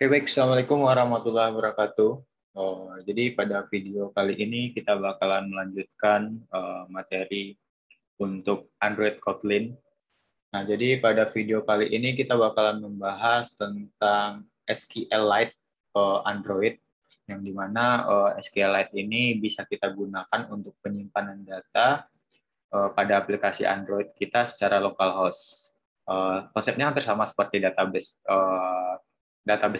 Oke, baik. Assalamualaikum warahmatullahi wabarakatuh. Jadi pada video kali ini kita bakalan melanjutkan materi untuk Android Kotlin. Nah, jadi pada video kali ini kita bakalan membahas tentang SQLite Android, yang dimana SQLite ini bisa kita gunakan untuk penyimpanan data pada aplikasi Android kita secara localhost. Konsepnya hampir sama seperti database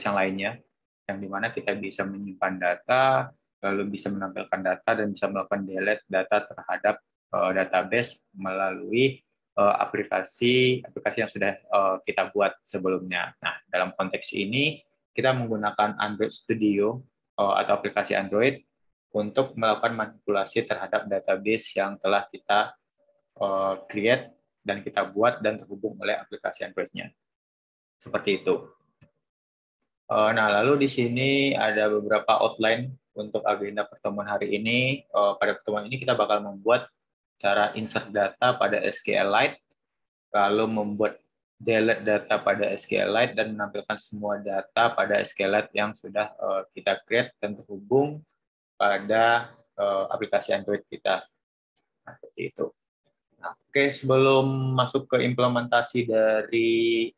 yang lainnya, yang dimana kita bisa menyimpan data, lalu bisa menampilkan data dan bisa melakukan delete data terhadap database melalui aplikasi yang sudah kita buat sebelumnya. Nah, dalam konteks ini kita menggunakan Android Studio atau aplikasi Android untuk melakukan manipulasi terhadap database yang telah kita create dan kita buat dan terhubung oleh aplikasi Android-nya. Seperti itu. Nah, lalu di sini ada beberapa outline untuk agenda pertemuan hari ini. Pada pertemuan ini kita bakal membuat cara insert data pada SQLite, lalu membuat delete data pada SQLite, dan menampilkan semua data pada SQLite yang sudah kita create dan terhubung pada aplikasi Android kita. Nah, seperti itu. Nah, oke, sebelum masuk ke implementasi dari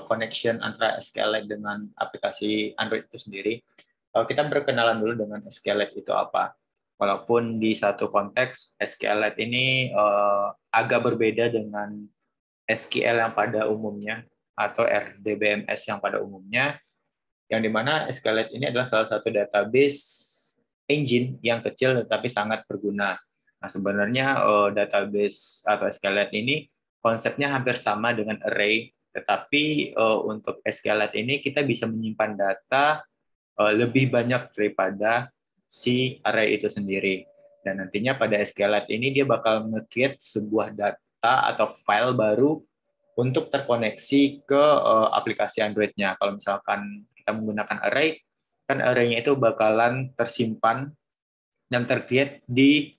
connection antara SQLite dengan aplikasi Android itu sendiri, kita berkenalan dulu dengan SQLite itu apa. Walaupun di satu konteks SQLite ini agak berbeda dengan SQL yang pada umumnya atau RDBMS yang pada umumnya, yang dimana SQLite ini adalah salah satu database engine yang kecil tetapi sangat berguna. Nah, sebenarnya database atau SQLite ini konsepnya hampir sama dengan array, tetapi untuk SQLite ini kita bisa menyimpan data lebih banyak daripada si array itu sendiri. Dan nantinya pada SQLite ini dia bakal nge-create sebuah data atau file baru untuk terkoneksi ke aplikasi Android-nya. Kalau misalkan kita menggunakan array, kan array-nya itu bakalan tersimpan dan tercreate di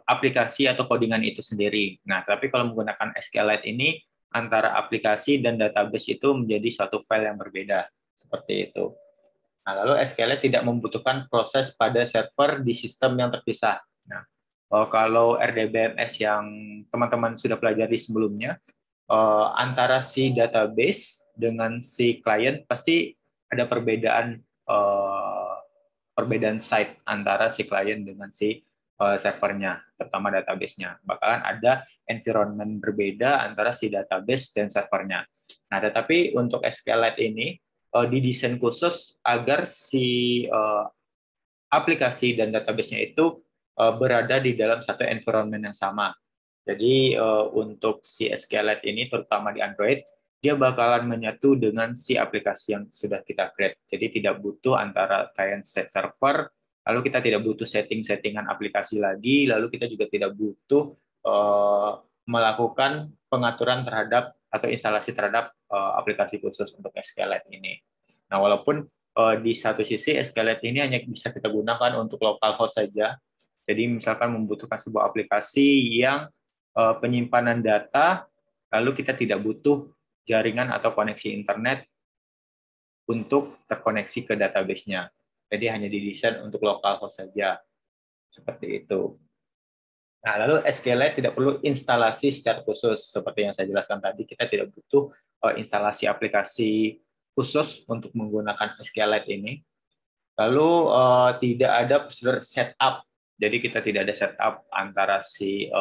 aplikasi atau codingan itu sendiri. Nah, tapi kalau menggunakan SQLite ini, antara aplikasi dan database itu menjadi suatu file yang berbeda. Seperti itu. Nah, lalu SQLite tidak membutuhkan proses pada server di sistem yang terpisah. Nah, kalau RDBMS yang teman-teman sudah pelajari sebelumnya, antara si database dengan si klien pasti ada perbedaan site antara si klien dengan si servernya, terutama database-nya. Bakalan ada environment berbeda antara si database dan servernya. Nah, tetapi untuk SQLite ini didesain khusus agar si aplikasi dan database-nya itu berada di dalam satu environment yang sama. Jadi untuk si SQLite ini, terutama di Android, dia bakalan menyatu dengan si aplikasi yang sudah kita create. Jadi tidak butuh antara client set server, lalu kita tidak butuh settingan aplikasi lagi, lalu kita juga tidak butuh melakukan pengaturan terhadap atau instalasi terhadap aplikasi khusus untuk SQLite ini. Nah, walaupun di satu sisi SQLite ini hanya bisa kita gunakan untuk localhost saja. Jadi misalkan membutuhkan sebuah aplikasi yang penyimpanan data, lalu kita tidak butuh jaringan atau koneksi internet untuk terkoneksi ke database-nya. Jadi hanya didesain untuk localhost saja. Seperti itu. Nah, lalu SQLite tidak perlu instalasi secara khusus. Seperti yang saya jelaskan tadi, kita tidak butuh instalasi aplikasi khusus untuk menggunakan SQLite ini. Lalu tidak ada prosedur setup. Jadi kita tidak ada setup antara si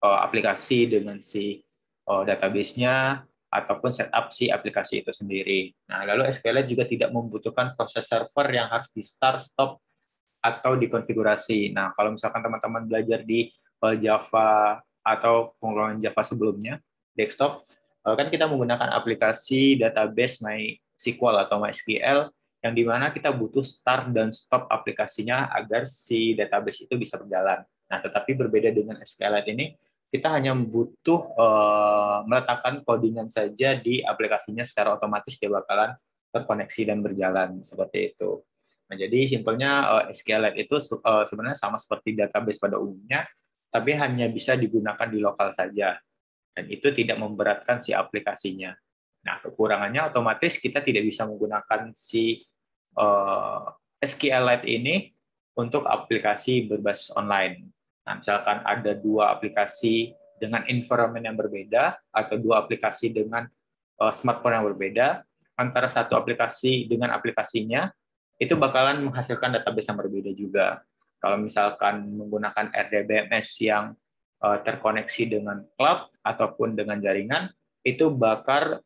aplikasi dengan si database-nya ataupun setup si aplikasi itu sendiri. Nah, lalu SQLite juga tidak membutuhkan proses server yang harus di start, stop, atau dikonfigurasi. Nah, kalau misalkan teman-teman belajar di Java atau penggunaan Java sebelumnya, desktop, kan kita menggunakan aplikasi database MySQL atau MySQL, yang dimana kita butuh start dan stop aplikasinya agar si database itu bisa berjalan. Nah, tetapi berbeda dengan SQLite ini, kita hanya butuh meletakkan codingan saja di aplikasinya, secara otomatis dia bakalan terkoneksi dan berjalan seperti itu. Nah, jadi simpelnya SQLite itu sebenarnya sama seperti database pada umumnya, tapi hanya bisa digunakan di lokal saja. Dan itu tidak memberatkan si aplikasinya. Nah, kekurangannya otomatis kita tidak bisa menggunakan si SQLite ini untuk aplikasi berbasis online. Nah, misalkan ada dua aplikasi dengan environment yang berbeda atau dua aplikasi dengan smartphone yang berbeda, antara satu aplikasi dengan aplikasinya itu bakalan menghasilkan database yang berbeda juga. Kalau misalkan menggunakan RDBMS yang terkoneksi dengan cloud ataupun dengan jaringan, itu bakal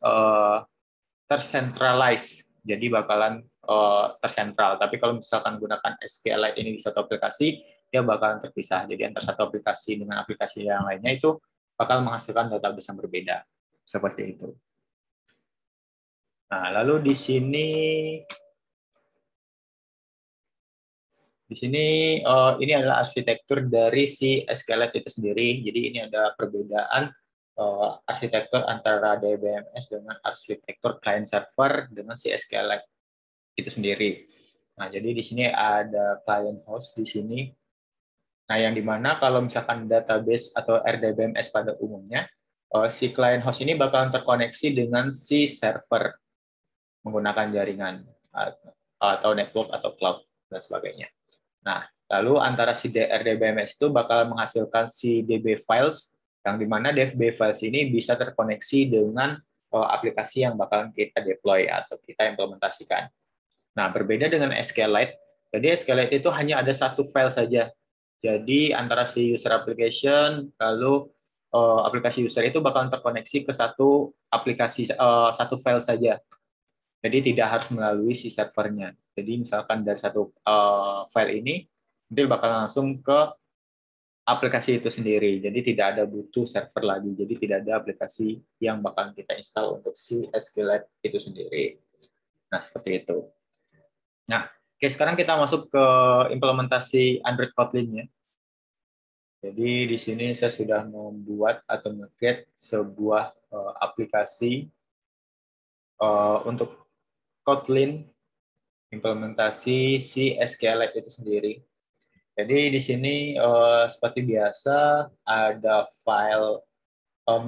tercentralize, jadi bakalan tersentral. Tapi kalau misalkan gunakan SQLite ini di satu aplikasi, dia bakalan terpisah. Jadi antara satu aplikasi dengan aplikasi yang lainnya itu bakal menghasilkan database yang berbeda. Seperti itu. Nah, lalu di sini ini adalah arsitektur dari si SQLite itu sendiri. Jadi ini ada perbedaan arsitektur antara DBMS dengan arsitektur client server dengan si SQLite itu sendiri. Nah, jadi di sini ada client host di sini. Nah, yang dimana kalau misalkan database atau RDBMS pada umumnya, si client host ini bakalan terkoneksi dengan si server menggunakan jaringan atau network atau cloud dan sebagainya. Nah, lalu antara si RDBMS itu bakal menghasilkan si DB files, yang dimana DB files ini bisa terkoneksi dengan aplikasi yang bakal kita deploy atau kita implementasikan. Nah, berbeda dengan SQLite, jadi SQLite itu hanya ada satu file saja. Jadi antara si user application, lalu aplikasi user itu bakal terkoneksi ke satu aplikasi, satu file saja. Jadi tidak harus melalui si servernya. Jadi misalkan dari satu file ini, nanti bakal langsung ke aplikasi itu sendiri. Jadi tidak ada butuh server lagi. Jadi tidak ada aplikasi yang bakal kita install untuk si SQLite itu sendiri. Nah, seperti itu. Nah, oke, sekarang kita masuk ke implementasi Android Kotlin-nya. Jadi di sini saya sudah membuat atau nge-create sebuah aplikasi untuk Kotlin implementasi si SQLite itu sendiri. Jadi di sini seperti biasa ada file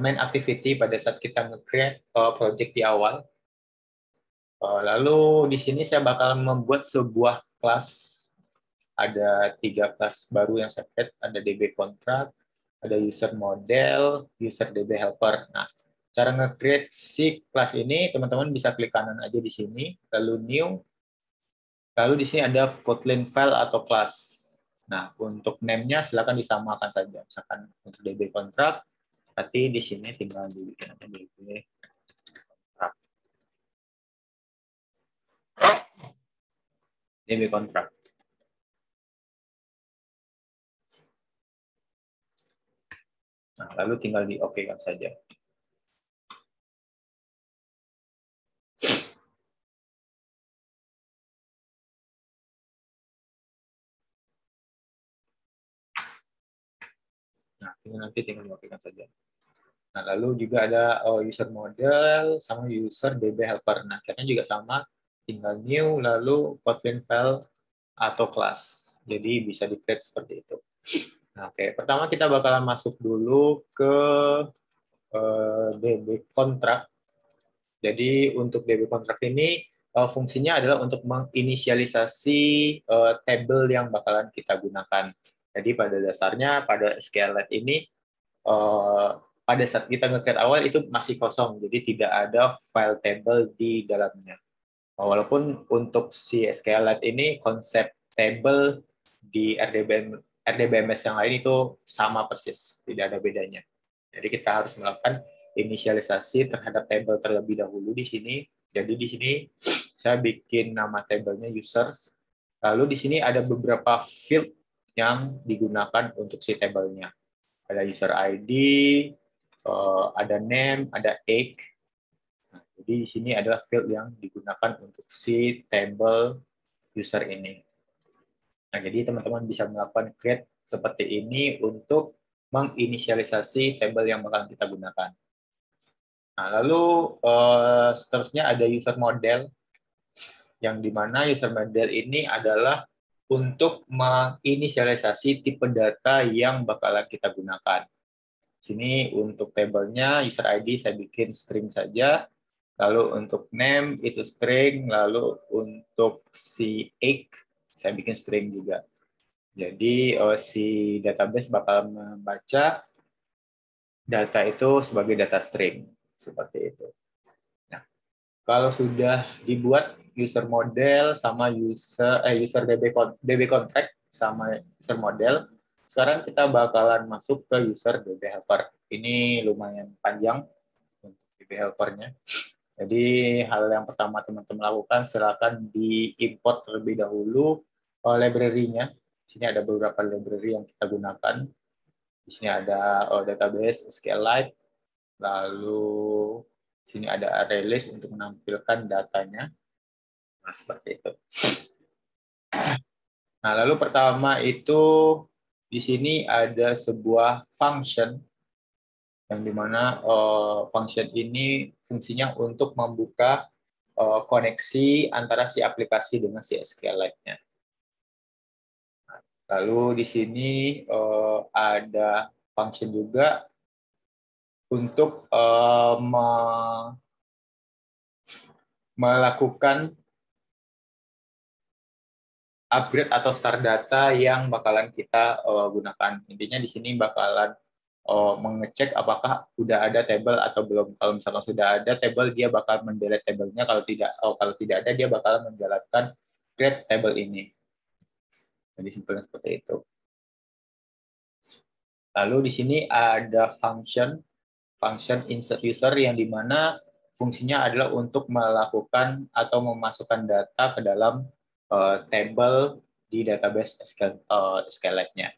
main activity pada saat kita nge-create project di awal. Lalu di sini saya bakal membuat sebuah kelas. Ada 3 kelas baru yang saya create, ada DB contract, ada user model, user DB helper. Nah, cara nge-create si kelas ini, teman-teman bisa klik kanan aja di sini, lalu new, lalu di sini ada Kotlin file atau kelas. Nah, untuk name-nya silakan disamakan saja. Misalkan untuk DB contract, berarti di sini tinggal dibikin aja DB contract. DB contract. Nah, lalu tinggal di OK-kan saja. Nah, nanti tinggal di OK-kan saja. Nah, lalu juga ada user model sama user DB helper. Nah, caranya juga sama, tinggal new, lalu Kotlin file atau class. Jadi bisa di-create seperti itu. Nah, oke. Pertama kita bakalan masuk dulu ke DB contract. Jadi untuk DB contract ini fungsinya adalah untuk menginisialisasi table yang bakalan kita gunakan. Jadi pada dasarnya pada SQLite ini pada saat kita nge-create awal itu masih kosong, jadi tidak ada file table di dalamnya. Walaupun untuk si SQLite ini konsep table di RDBMS yang lain itu sama persis, tidak ada bedanya. Jadi kita harus melakukan inisialisasi terhadap table terlebih dahulu di sini. Jadi di sini saya bikin nama tablenya users. Lalu di sini ada beberapa field yang digunakan untuk si tablenya. Ada user ID, ada name, ada age. Nah, jadi di sini adalah field yang digunakan untuk si table user ini. Nah, jadi teman-teman bisa melakukan create seperti ini untuk menginisialisasi table yang bakal kita gunakan. Nah, lalu seterusnya ada user model, yang dimana user model ini adalah untuk menginisialisasi tipe data yang bakalan kita gunakan. Sini untuk tabelnya user ID saya bikin string saja, lalu untuk name itu string, lalu untuk si egg saya bikin string juga. Jadi si database bakal membaca data itu sebagai data string seperti itu. Nah, kalau sudah dibuat user model sama user DB contract sama user model, sekarang kita bakalan masuk ke user DB helper. Ini lumayan panjang untuk DB helpernya. Jadi hal yang pertama teman-teman lakukan, silakan diimport terlebih dahulu library-nya. Di sini ada beberapa library yang kita gunakan. Di sini ada database SQLite, lalu di sini ada ArrayList untuk menampilkan datanya. Nah, seperti itu. Nah, lalu pertama itu di sini ada sebuah function yang dimana function ini fungsinya untuk membuka koneksi antara si aplikasi dengan si SQLite-nya. Lalu di sini ada function juga untuk melakukan upgrade atau start data yang bakalan kita gunakan. Intinya di sini bakalan mengecek apakah sudah ada table atau belum. Kalau misalkan sudah ada table, dia bakal mendelete tabelnya. Kalau tidak ada, dia bakal menjalankan create table ini. Jadi simpelnya seperti itu. Lalu di sini ada function insert user yang dimana fungsinya adalah untuk melakukan atau memasukkan data ke dalam table di database SQLite-nya.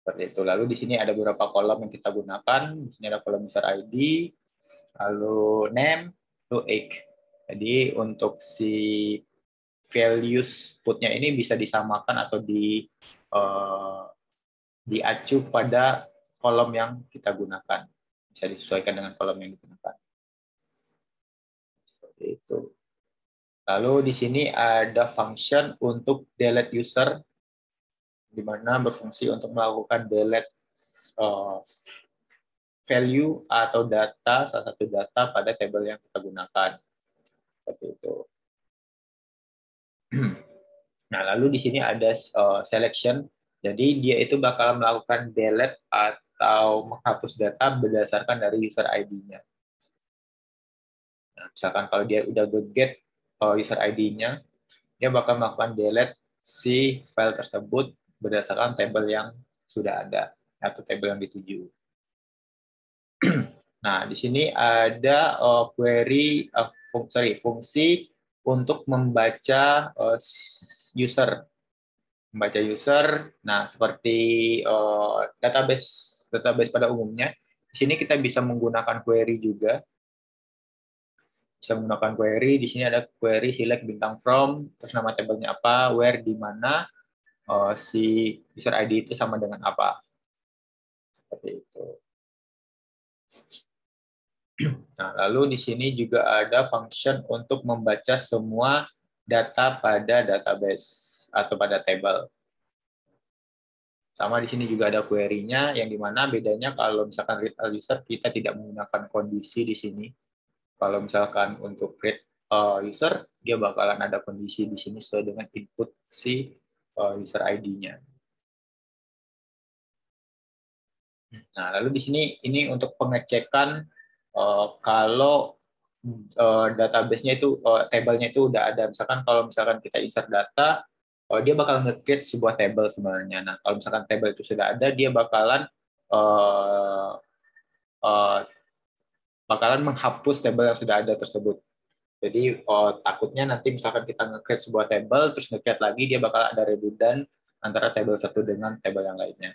Seperti itu. Lalu di sini ada beberapa kolom yang kita gunakan. Di sini ada kolom user ID, lalu name, lalu age. Jadi untuk si values putnya ini bisa disamakan atau diacu pada kolom yang kita gunakan. Bisa disesuaikan dengan kolom yang digunakan. Seperti itu. Lalu di sini ada function untuk delete user, di mana berfungsi untuk melakukan delete value atau data, salah satu data pada table yang kita gunakan. Seperti itu. Nah, lalu di sini ada selection. Jadi dia itu bakal melakukan delete atau menghapus data berdasarkan dari user ID-nya. Nah, misalkan kalau dia udah get user ID-nya, dia bakal melakukan delete si file tersebut berdasarkan table yang sudah ada atau table yang dituju. Nah, di sini ada fungsi untuk membaca user. Membaca user. Nah, seperti database pada umumnya, di sini kita bisa menggunakan query juga. Bisa menggunakan query. Di sini ada query select bintang from, terus nama tabelnya apa, where, di mana, si user ID itu sama dengan apa. Seperti itu. Nah, lalu di sini juga ada function untuk membaca semua data pada database atau pada table. Sama di sini juga ada query-nya, yang dimana bedanya kalau misalkan read all user, kita tidak menggunakan kondisi di sini. Kalau misalkan untuk read user, dia bakalan ada kondisi di sini sesuai dengan input si user ID-nya. Nah, lalu di sini ini untuk pengecekan kalau database-nya itu, table-nya itu udah ada. Misalkan kita insert data, dia bakal nge-create sebuah table sebenarnya. Nah, kalau misalkan table itu sudah ada, dia bakalan menghapus table yang sudah ada tersebut. Jadi takutnya nanti misalkan kita nge-create sebuah table, terus nge-create lagi, dia bakal ada redundant antara table satu dengan table yang lainnya.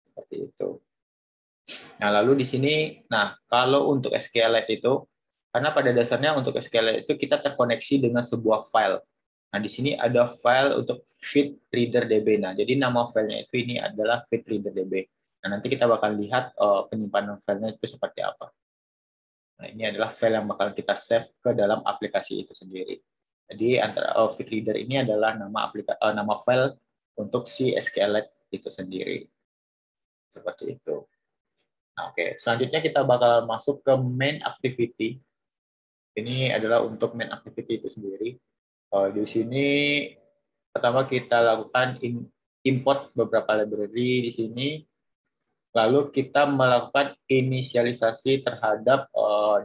Seperti itu. Nah, lalu di sini, kalau untuk SQLite itu, karena pada dasarnya untuk SQLite itu kita terkoneksi dengan sebuah file. Nah, di sini ada file untuk feedReaderDB. Nah, jadi nama filenya itu ini adalah feedReaderDB. Nah, nanti kita bakal lihat penyimpanan filenya itu seperti apa. Nah, ini adalah file yang bakal kita save ke dalam aplikasi itu sendiri. Jadi antara feedreader ini adalah nama file untuk si SQLite itu sendiri. Seperti itu. Nah, oke. Selanjutnya kita bakal masuk ke main activity. Ini adalah untuk main activity itu sendiri. Di sini pertama kita lakukan import beberapa library di sini, lalu kita melakukan inisialisasi terhadap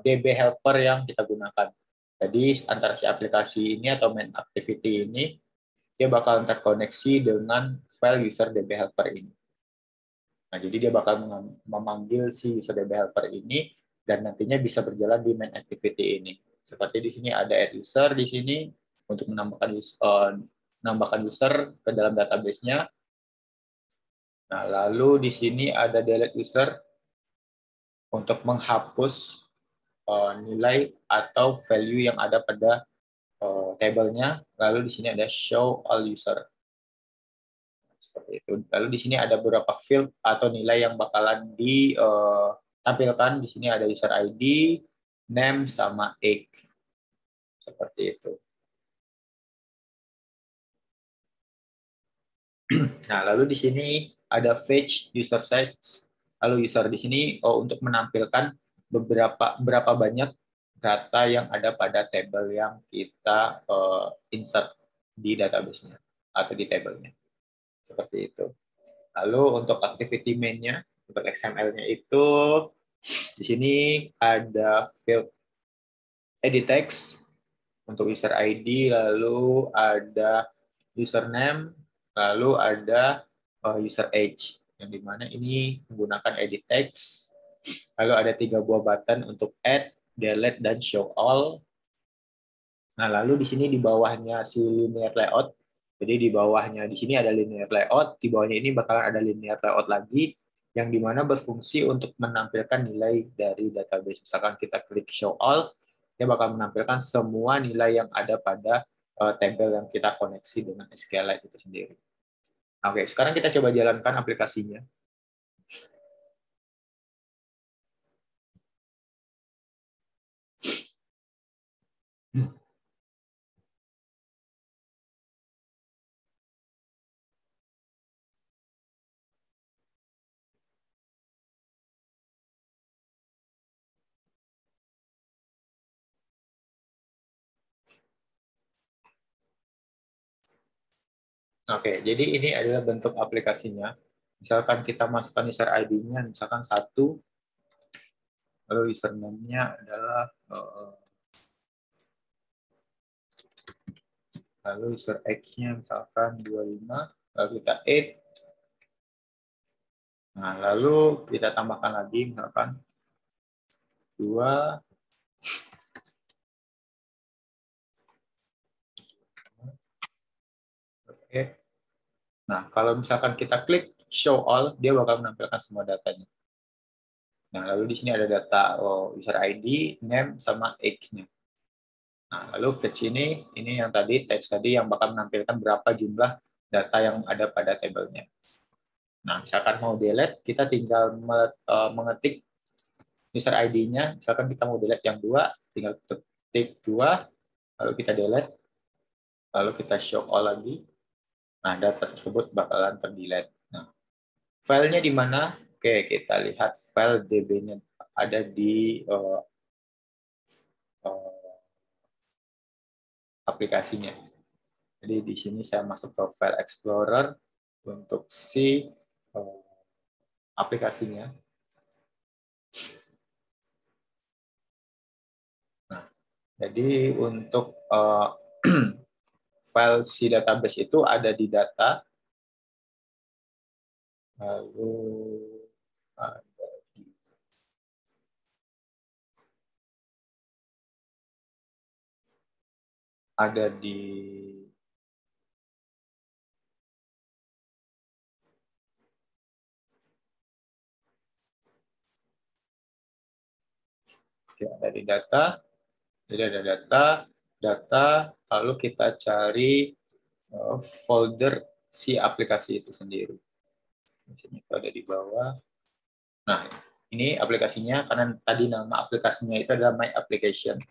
DB helper yang kita gunakan. Jadi antara si aplikasi ini atau main activity ini, dia bakal terkoneksi dengan file user DB helper ini. Nah, jadi dia bakal memanggil si user DB helper ini dan nantinya bisa berjalan di main activity ini. Seperti di sini ada add user di sini untuk menambahkan user ke dalam database-nya. Nah, lalu di sini ada delete user untuk menghapus nilai atau value yang ada pada tabelnya. Lalu di sini ada show all user. Seperti itu. Lalu di sini ada beberapa field atau nilai yang bakalan ditampilkan. Di sini ada user ID, name, sama age. Seperti itu. Nah, lalu di sini ada fetch user size. Lalu user di sini untuk menampilkan berapa banyak data yang ada pada tabel yang kita insert di database-nya atau di tabelnya. Seperti itu. Lalu untuk activity main-nya, untuk XML-nya itu di sini ada field edit text untuk user ID, lalu ada username, lalu ada user age, yang dimana ini menggunakan edit text. Lalu ada 3 buah button untuk add, delete, dan show all. Nah, lalu di sini di bawahnya si linear layout. Jadi di bawahnya di sini ada linear layout, di bawahnya ini bakalan ada linear layout lagi, yang dimana berfungsi untuk menampilkan nilai dari database. Misalkan kita klik show all, dia bakal menampilkan semua nilai yang ada pada tabel yang kita koneksi dengan SQLite itu sendiri. Oke, sekarang kita coba jalankan aplikasinya. Oke, jadi ini adalah bentuk aplikasinya. Misalkan kita masukkan user ID-nya, misalkan 1, lalu username-nya adalah lalu user X-nya misalkan 25, lalu kita add. Nah, lalu kita tambahkan lagi misalkan 2. Oke. Nah, kalau misalkan kita klik show all, dia bakal menampilkan semua datanya. Nah, lalu di sini ada data user ID, name, sama age-nya. Nah, lalu fetch ini yang tadi, text tadi yang bakal menampilkan berapa jumlah data yang ada pada tabelnya. Nah, misalkan mau delete, kita tinggal mengetik user ID-nya. Misalkan kita mau delete yang 2, tinggal ketik 2, lalu kita delete, lalu kita show all lagi. Nah, data tersebut bakalan terdelete. Nah, filenya di mana? Oke, kita lihat file DB-nya ada di aplikasinya. Jadi di sini saya masuk ke File Explorer untuk si aplikasinya. Nah, jadi untuk file si database itu ada di data, lalu ada di data. Jadi ada data, lalu kita cari folder si aplikasi itu sendiri. Di sini itu ada di bawah. Nah, ini aplikasinya, karena tadi nama aplikasinya itu adalah My Application.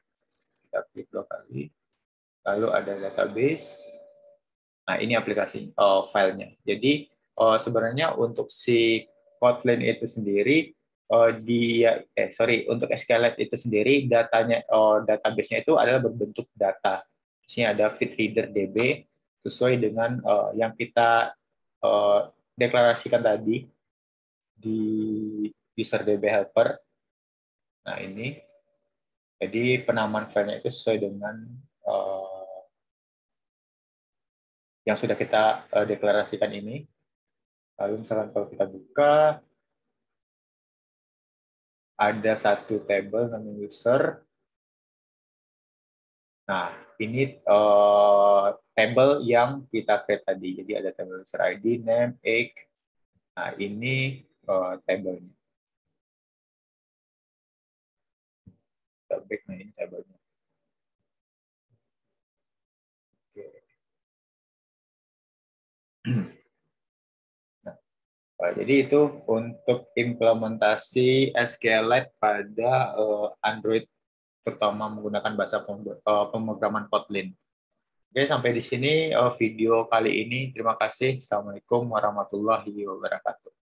Kita klik 2 kali. Lalu ada database. Nah, ini aplikasi filenya. Jadi sebenarnya untuk si Kotlin itu sendiri untuk SQLite itu sendiri database-nya itu adalah berbentuk data. Di sini ada feedreader DB sesuai dengan yang kita deklarasikan tadi di user DB helper. Nah, ini jadi penamaan filenya itu sesuai dengan yang sudah kita deklarasikan ini. Lalu misalkan kalau kita buka, ada satu table namanya user. Nah, ini table yang kita create tadi. Jadi ada table user ID, name, age. Nah, ini table-nya. Kita back, nah ini table-nya. Oke. Nah, jadi itu untuk implementasi SQLite pada Android, terutama menggunakan bahasa pemrograman Kotlin. Oke, sampai di sini video kali ini. Terima kasih. Assalamualaikum warahmatullahi wabarakatuh.